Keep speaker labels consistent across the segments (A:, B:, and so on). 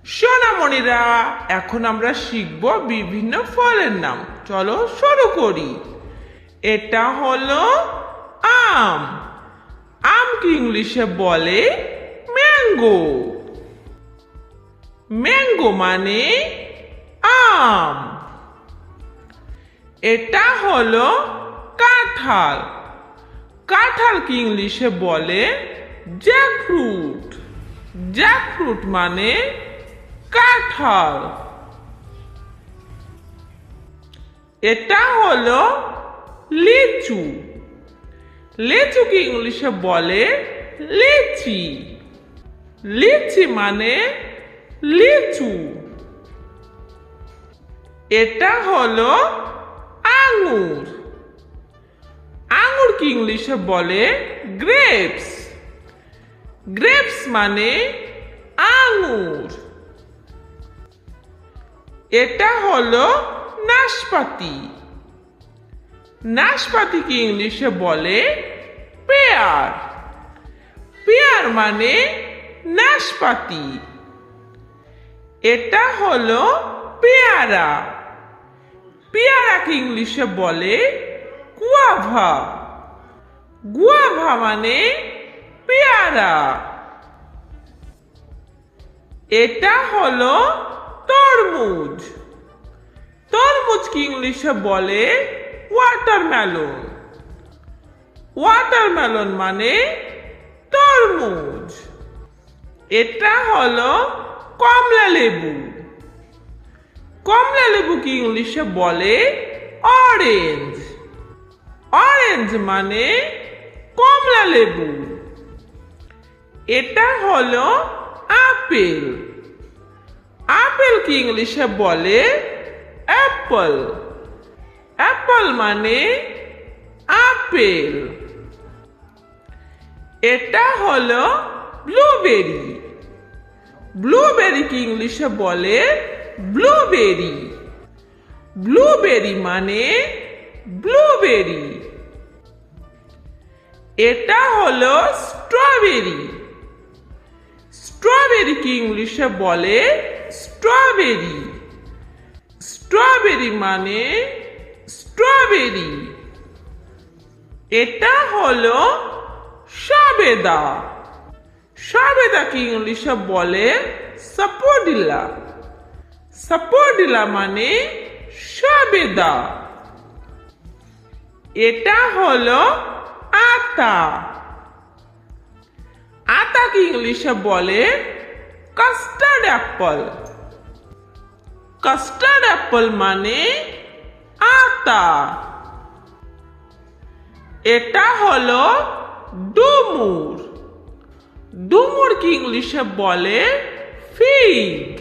A: সোনামণিরা, এখন আমরা শিখব বিভিন্ন ফলের নাম। চলো শুরু করি। এটা হলো আম। আমকে ইংলিশে বলে ম্যাঙ্গো। ম্যাঙ্গো মানে আম। এটা হলো কাঁঠাল। কাঁঠালকে ইংলিশে বলে জ্যাকফ্রুট। জ্যাকফ্রুট মানে কাঁঠাল। এটা হলো লিচু। লিচুকে ইংলিশে বলে লিচি। লিচি মানে লিচু। এটা হলো আঙ্গুর। আঙ্গুরকে ইংলিশে বলে গ্রেপস। গ্রেপস মানে আঙ্গুর। এটা হলো নাশপাতি। নাশপাতিকে ইংলিশে বলে পেয়ার। পেয়ার মানে নাশপাতি। এটা হলো পেয়ারা। পেয়ারাকে ইংলিশে বলে গুয়াভা। গুয়াভা মানে পেয়ারা। এটা হলো তরমুজ। তরমুজকে ইংলিশে বলে ওয়াটারমেলন। ওয়াটারমেলন মানে তরমুজ। এটা হলো কমলা লেবু। কমলা লেবুকে ইংলিশে বলে অরেঞ্জ। অরেঞ্জ মানে কমলা লেবু। এটা হলো আপেল। আপেলকে ইংলিশে বলে অ্যাপল। অ্যাপল মানে আপেল। এটা হলো ব্লুবেরি। ব্লুবেরিকে ইংলিশে বলে ব্লুবেরি। ব্লুবেরি মানে ব্লুবেরি। এটা হলো স্ট্রবেরি। স্ট্রবেরিকে ইংলিশে বলে স্ট্রবেরি। স্ট্রবেরি মানে স্ট্রবেরি। এটা হলো সবেদা। সবেদাকে ইংলিশে বলে সাপোডিলা। সাপোডিলা মানে সবেদা। এটা হলো আতা। আতাকে ইংলিশে বলে কাস্টার্ড অ্যাপল। কাস্টার্ড অ্যাপল মানে আতা। এটা হলো ডুমুর। ডুমুরকে ইংলিশে বলে ফিগ।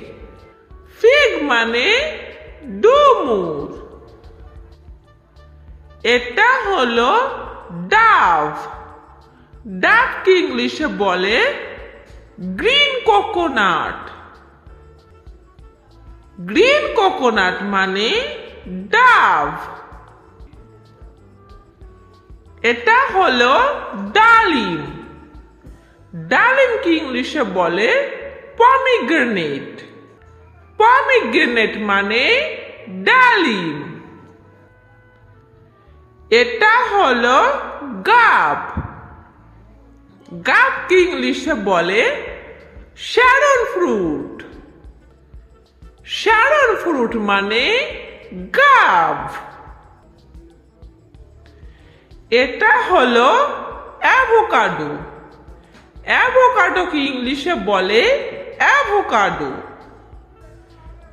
A: ফিগ মানে ডুমুর। এটা হলো ডাব। ডাবকে ইংলিশে বলে গ্রিন কোকোনাট। গ্রিন কোকোনাট মানে ডাব। এটা হলো ডালিম। ডালিমকে ইংলিশে বলে পমিগ্রেনেট। পমিগ্রেনেট মানে ডালিম। এটা হলো গাব। গাবকে ইংলিশে বলে শ্যারন ফ্রুট। শ্যারন ফ্রুট মানে গাব। এটা হলো অ্যাভোকাডো। অ্যাভোকাডোকে ইংলিশে বলে অ্যাভোকাডো।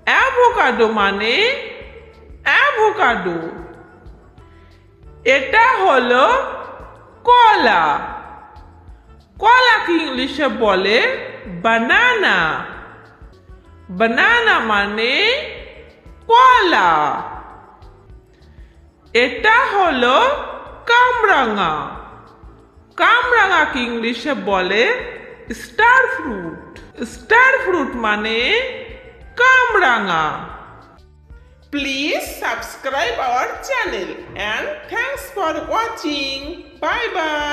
A: অ্যাভোকাডো মানে অ্যাভোকাডো। এটা হলো কলা। কলাকে ইংলিশে বলে বানানা। বানানা মানে কলা। এটা হলো কামরাঙা। কামরাঙাকে ইংলিশে বলে স্টার ফ্রুট। স্টার ফ্রুট মানে কামরাঙা। Please subscribe our channel and thanks for watching. Bye bye.